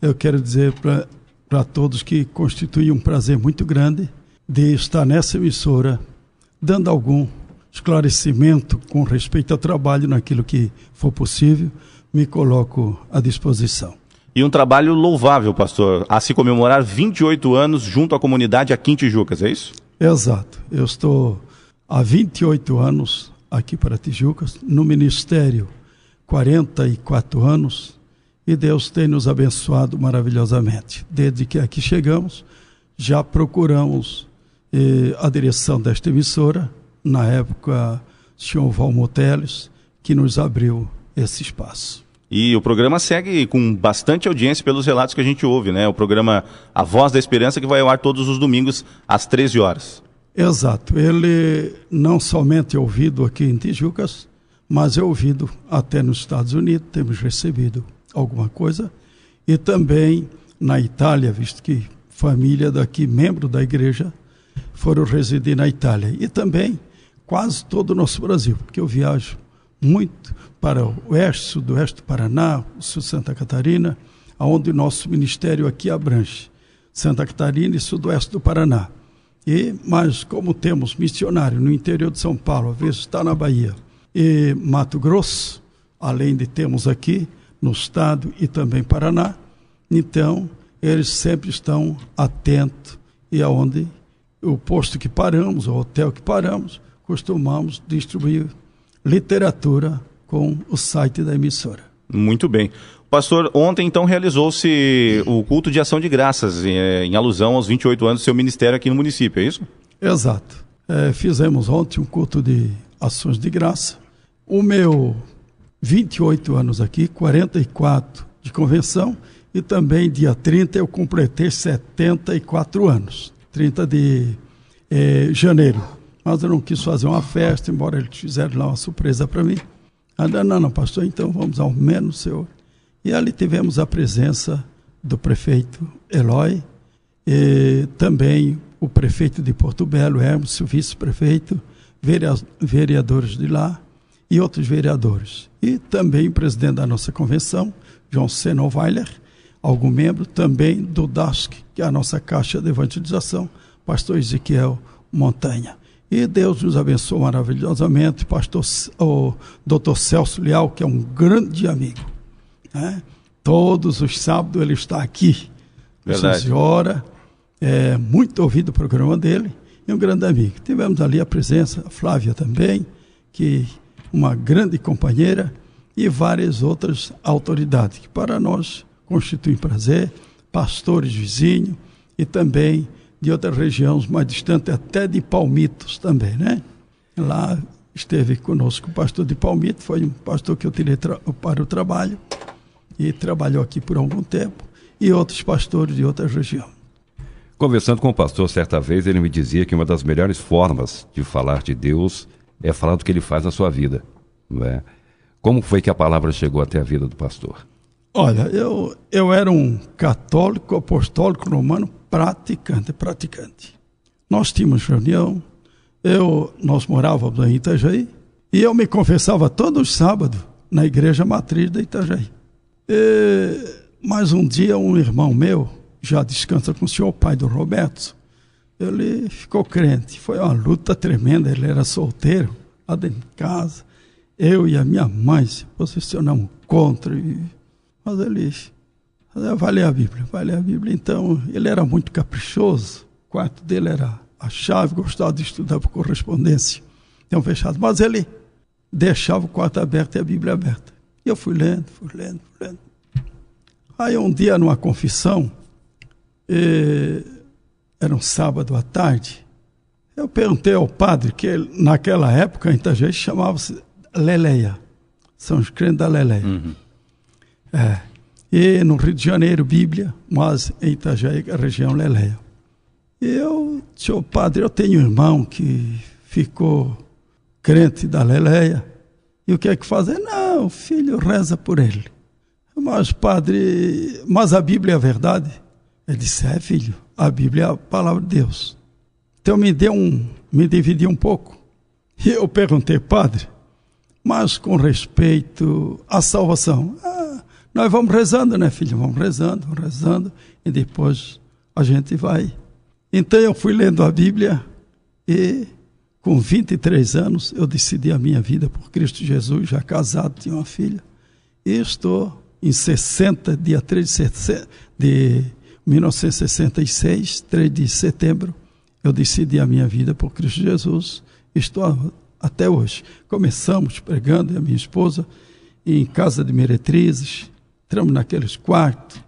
eu quero dizer para todos que constitui um prazer muito grande de estar nessa emissora, dando algum esclarecimento com respeito ao trabalho, naquilo que for possível, me coloco à disposição. E um trabalho louvável, pastor, a se comemorar 28 anos junto à comunidade aqui em Tijucas, é isso? Exato. Eu estou há 28 anos aqui para Tijucas, no ministério 44 anos, e Deus tem nos abençoado maravilhosamente. Desde que aqui chegamos, já procuramos a direção desta emissora, na época, o senhor Valmor Teles, que nos abriu esse espaço. E o programa segue com bastante audiência pelos relatos que a gente ouve, né? O programa A Voz da Esperança, que vai ao ar todos os domingos, às 13 horas. Exato. Ele não somente é ouvido aqui em Tijucas, mas é ouvido até nos Estados Unidos, temos recebido alguma coisa, e também na Itália, visto que família daqui, membro da igreja, foram residir na Itália. E também quase todo o nosso Brasil, porque eu viajo muito para o oeste, sudoeste do Paraná, o sul de Santa Catarina, onde o nosso ministério aqui abrange Santa Catarina e sudoeste do Paraná. Mas como temos missionário no interior de São Paulo, às vezes está na Bahia, e Mato Grosso, além de termos aqui no estado e também Paraná, então eles sempre estão atentos, e aonde o posto que paramos, o hotel que paramos, costumamos distribuir literatura com o site da emissora. Muito bem. Pastor, ontem então realizou-se o culto de ação de graças, em alusão aos 28 anos do seu ministério aqui no município, é isso? Exato. Fizemos ontem um culto de ações de graça. O meu 28 anos aqui, 44 de convenção, e também dia 30 eu completei 74 anos, 30 de janeiro. Mas eu não quis fazer uma festa, embora eles fizeram lá uma surpresa para mim. Não, pastor, então vamos ao menos, senhor. E ali tivemos a presença do prefeito Eloy, e também o prefeito de Porto Belo, Hermes, o vice-prefeito, vereadores de lá e outros vereadores. E também o presidente da nossa convenção, João Senoweiler, algum membro também do DASC, que é a nossa Caixa de Evangelização, pastor Ezequiel Montanha. E Deus nos abençoou maravilhosamente, o doutor Celso Leal, que é um grande amigo, né? Todos os sábados ele está aqui. Verdade. Senhora, muito ouvido o programa dele, e um grande amigo. Tivemos ali a presença, a Flávia também, que uma grande companheira, e várias outras autoridades, que para nós constituem prazer, pastores vizinhos, e também de outras regiões mais distantes, até de Palmitos também, né? Lá esteve conosco o pastor de Palmitos, foi um pastor que eu tirei para o trabalho, e trabalhou aqui por algum tempo, e outros pastores de outras regiões. Conversando com o pastor certa vez, ele me dizia que uma das melhores formas de falar de Deus é falar do que ele faz na sua vida, não é? Como foi que a palavra chegou até a vida do pastor? Olha, eu era um católico, apostólico, romano, praticante. Nós tínhamos reunião, nós morávamos em Itajaí, e eu me confessava todos os sábados na igreja matriz de Itajaí. Mas um dia um irmão meu, já descansa com o senhor, pai do Roberto, ele ficou crente. Foi uma luta tremenda, ele era solteiro, lá dentro de casa. Eu e a minha mãe se posicionamos contra, mas ele vai ler a Bíblia. Então, ele era muito caprichoso, o quarto dele era a chave, gostava de estudar por correspondência, então fechado. Mas ele deixava o quarto aberto e a Bíblia aberta. E eu fui lendo. Aí um dia, numa confissão, era um sábado à tarde, eu perguntei ao padre, que naquela época, em Itajaí, chamava-se Leleia. São os crentes da Leleia. Uhum. E no Rio de Janeiro, Bíblia, mas em Itajaí, a região Leleia. E eu disse, padre, eu tenho um irmão que ficou crente da Leleia, e o que é que fazer? Não, filho, reza por ele. Mas, padre, mas a Bíblia é a verdade? Ele disse, filho, a Bíblia é a palavra de Deus. Então me dividi um pouco. E eu perguntei, padre, mas com respeito à salvação. Nós vamos rezando, né, filho? Vamos rezando, e depois a gente vai. Então eu fui lendo a Bíblia e com 23 anos eu decidi a minha vida por Cristo Jesus, já casado, tinha uma filha. E estou em 60, dia 3 de 1966, 3 de setembro, eu decidi a minha vida por Cristo Jesus. Estou até hoje. Começamos pregando, eu e a minha esposa, em casa de meretrizes, entramos naqueles quartos,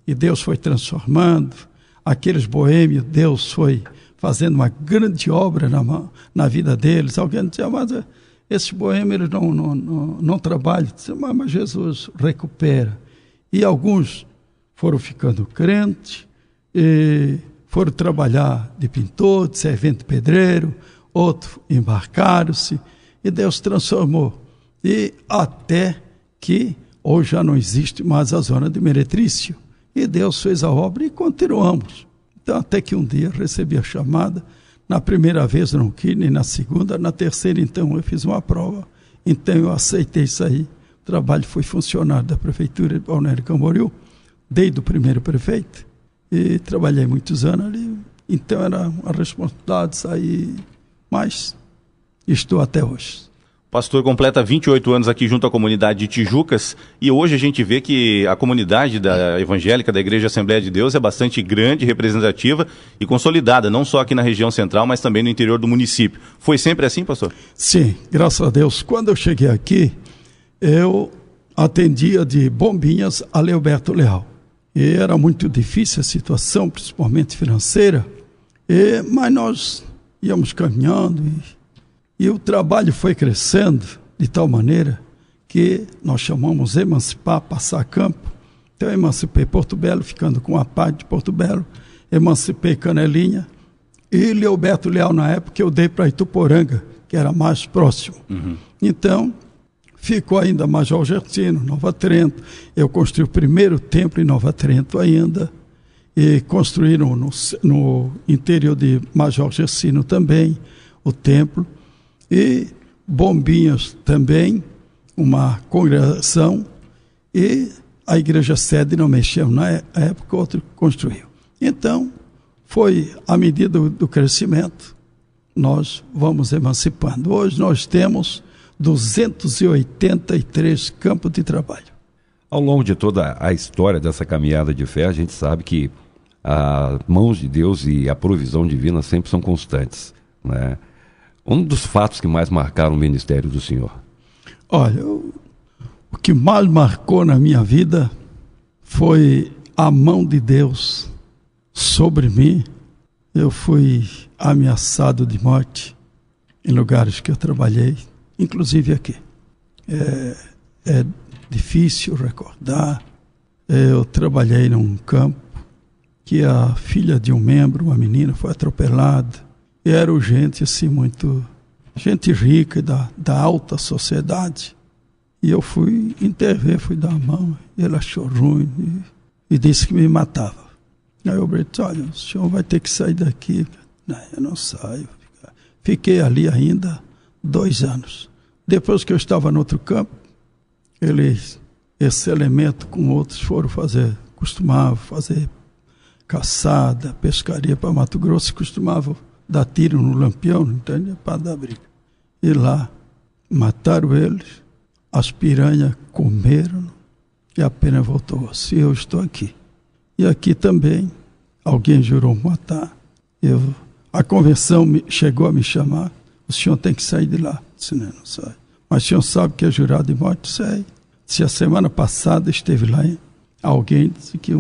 e Deus foi transformando, aqueles boêmios, Deus foi fazendo uma grande obra na vida deles. Alguém dizia, mas esses boêmios não trabalham. Dizia, mas Jesus recupera. E alguns foram ficando crentes, e foram trabalhar de pintor, de servente pedreiro, outros embarcaram-se, e Deus transformou. E até que hoje já não existe mais a zona de Meretrício. E Deus fez a obra e continuamos. Então, até que um dia recebi a chamada. Na primeira vez não quis, nem na segunda. Na terceira, então, eu fiz uma prova. Então, eu aceitei isso aí. O trabalho foi funcionário da Prefeitura de Balneário Camboriú, desde o primeiro prefeito. E trabalhei muitos anos ali. Então, era uma responsabilidade sair. Mas estou até hoje. O pastor completa 28 anos aqui junto à comunidade de Tijucas, e hoje a gente vê que a comunidade evangélica da Igreja Assembleia de Deus é bastante grande, representativa e consolidada, não só aqui na região central, mas também no interior do município. Foi sempre assim, pastor? Sim, graças a Deus. Quando eu cheguei aqui, eu atendia de Bombinhas a Leoberto Leal. E era muito difícil a situação, principalmente financeira, mas nós íamos caminhando e o trabalho foi crescendo de tal maneira que nós chamamos emancipar, passar campo. Então eu emancipei Porto Belo, ficando com a parte de Porto Belo, emancipei Canelinha, e Leoberto Leal, na época, eu dei para Ituporanga, que era mais próximo. Uhum. Então, ficou ainda Major Gertino, Nova Trento. Eu construí o primeiro templo em Nova Trento ainda, e construíram no interior de Major Gertino também o templo. E Bombinhas também, uma congregação, e a igreja sede não mexeu na época, outro construiu. Então, foi à medida do crescimento, nós vamos emancipando. Hoje nós temos 283 campos de trabalho. Ao longo de toda a história dessa caminhada de fé, a gente sabe que as mãos de Deus e a provisão divina sempre são constantes, né? Um dos fatos que mais marcaram o ministério do senhor? Olha, o que mais marcou na minha vida foi a mão de Deus sobre mim. Eu fui ameaçado de morte em lugares que eu trabalhei, inclusive aqui. É difícil recordar. Eu trabalhei num campo que a filha de um membro, uma menina, foi atropelada. E era gente assim, gente rica da alta sociedade. E eu fui intervir, fui dar a mão, e ele achou ruim e disse que me matava. Aí eu disse, olha, o senhor vai ter que sair daqui. Não, eu não saio. Fiquei ali ainda 2 anos. Depois que eu estava no outro campo, esse elemento com outros costumavam fazer caçada, pescaria para Mato Grosso, costumavam dar tiro no lampião, entende? Para dar briga. E lá mataram eles, as piranhas comeram e a pena voltou assim. Eu estou aqui. E aqui também alguém jurou matar. A convenção chegou a me chamar. O senhor tem que sair de lá. Eu disse, não sai. Mas o senhor sabe que é jurado de morte? Sei. Se a semana passada esteve lá, alguém disse que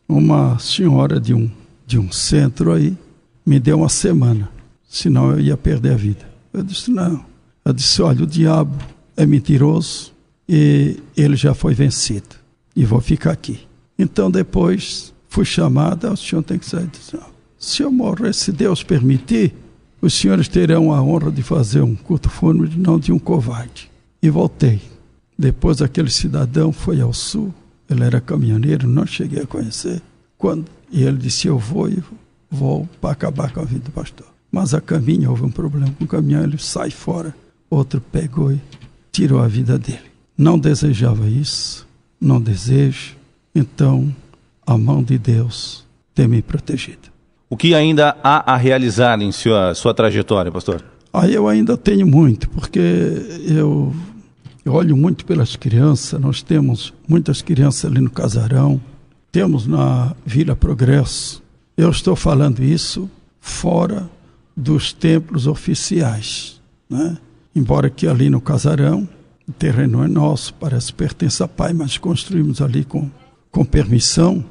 uma senhora de um centro aí me deu 1 semana, senão eu ia perder a vida. Eu disse, não. Eu disse, olha, o diabo é mentiroso e ele já foi vencido. E vou ficar aqui. Então depois fui chamada, o senhor tem que sair. Eu disse, não. Se eu morrer, se Deus permitir, os senhores terão a honra de fazer um culto fúnebre, não de um covarde. E voltei. Depois aquele cidadão foi ao sul, ele era caminhoneiro, não cheguei a conhecer. E ele disse, eu vou para acabar com a vida do pastor. Mas a caminho houve um problema com o caminhão, ele sai fora. Outro pegou e tirou a vida dele. Não desejava isso, não desejo. Então, a mão de Deus tem me protegido. O que ainda há a realizar em sua trajetória, pastor? Aí eu ainda tenho muito, porque eu olho muito pelas crianças. Nós temos muitas crianças ali no casarão, temos na Vila Progresso. Eu estou falando isso fora dos templos oficiais, né? Embora que ali no casarão, o terreno é nosso, parece pertence a pai, mas construímos ali com permissão,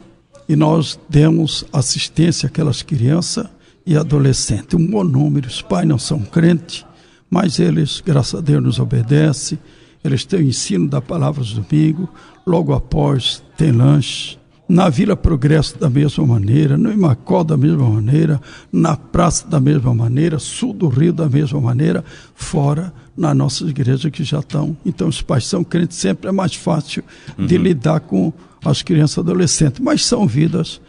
e nós demos assistência àquelas crianças e adolescentes. Um bom número, os pais não são crentes, mas eles, graças a Deus, nos obedecem. Eles têm o ensino da palavra do domingo, logo após tem lanche. Na Vila Progresso da mesma maneira, no Imacó da mesma maneira, na Praça da mesma maneira, sul do Rio da mesma maneira, fora nas nossas igrejas que já estão. Então os pais são crentes, sempre é mais fácil de lidar com as crianças e adolescentes, mas são vidas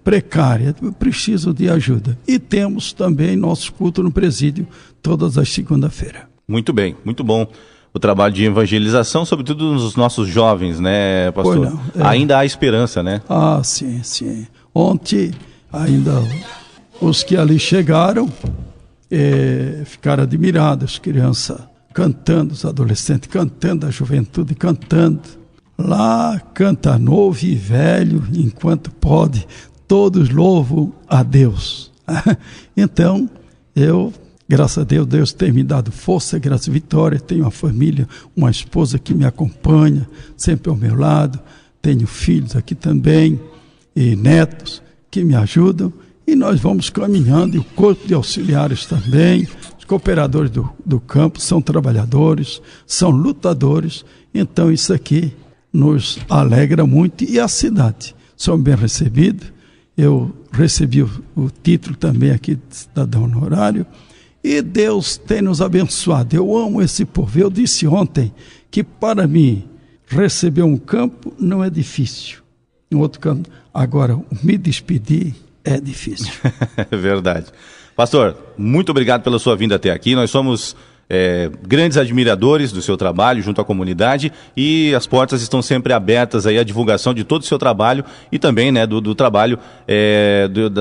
precárias, precisam de ajuda. E temos também nosso culto no presídio todas as segundas-feiras. Muito bem, muito bom. O trabalho de evangelização, sobretudo nos nossos jovens, né, pastor? Ainda há esperança, né? Ah, sim, sim. Ontem, ainda os que ali chegaram ficaram admirados, as crianças cantando, os adolescentes cantando, a juventude cantando. Lá canta novo e velho, enquanto pode, todos louvam a Deus. Então, graças a Deus, Deus tem me dado força, graça e vitória. Tenho uma família, uma esposa que me acompanha, sempre ao meu lado. Tenho filhos aqui também e netos que me ajudam. E nós vamos caminhando, e o corpo de auxiliares também. Os cooperadores do campo são trabalhadores, são lutadores. Então isso aqui nos alegra muito, e a cidade. Sou bem recebido. Eu recebi o título também aqui de cidadão honorário. E Deus tem nos abençoado. Eu amo esse povo. Eu disse ontem que para mim receber um campo não é difícil. Um outro campo. Agora, me despedir é difícil. É verdade. Pastor, muito obrigado pela sua vinda até aqui. Nós somos grandes admiradores do seu trabalho junto à comunidade, e as portas estão sempre abertas aí à divulgação de todo o seu trabalho e também, né, do trabalho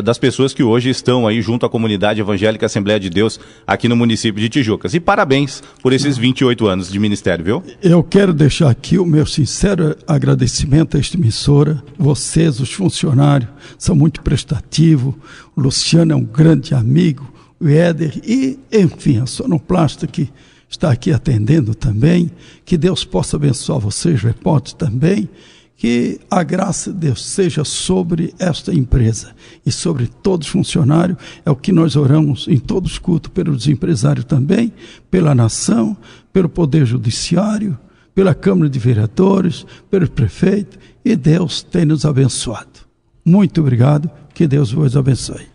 das pessoas que hoje estão aí junto à comunidade evangélica Assembleia de Deus aqui no município de Tijucas. E parabéns por esses 28 anos de ministério, viu? Eu quero deixar aqui o meu sincero agradecimento a esta emissora. Vocês, os funcionários, são muito prestativos. O Luciano é um grande amigo, o Éder e, enfim, a sonoplasta que está aqui atendendo também. Que Deus possa abençoar vocês, repórteres também. Que a graça de Deus seja sobre esta empresa e sobre todos os funcionários. É o que nós oramos em todos os cultos, pelos empresários também, pela nação, pelo Poder Judiciário, pela Câmara de Vereadores, pelo prefeito. E Deus tem nos abençoado. Muito obrigado, que Deus vos abençoe.